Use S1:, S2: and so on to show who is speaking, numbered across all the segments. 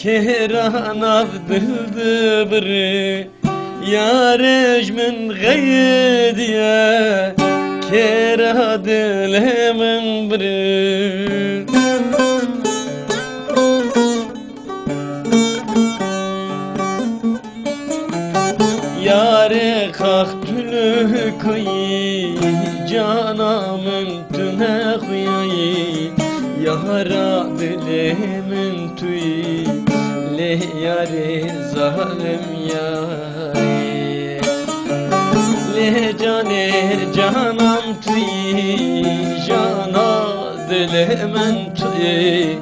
S1: كهران عبد البري يا رج من غيد يا كره دل من بري يا رخ تلو كوي جانا من تنخوي يا دل من توي ليه ياري ظالم ياري ليه جاني جانم توي جانا دل من توي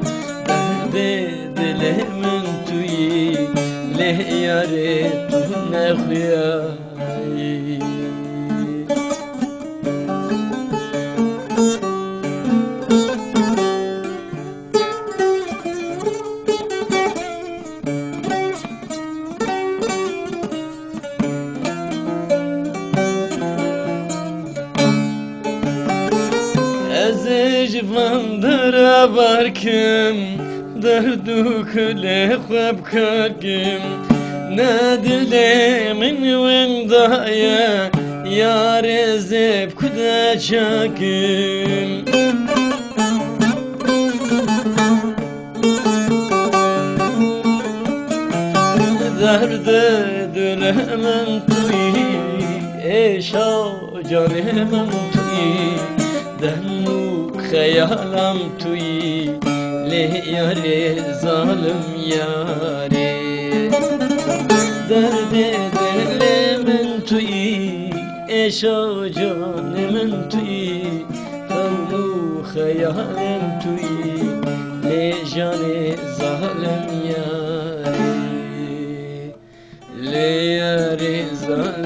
S1: دل من توي ليه ياري تنخوي جوان در برکم دردو کل خواب کردم ندل من وندایا یار زب کدا چاکم درد دل من توی عشا جان من توی دهنو خیالم توی له یاری ظالم یاری درد دل من توی عشا جان من توی دهنو خیالم توی له جان ظالم یاری له یاری ظالم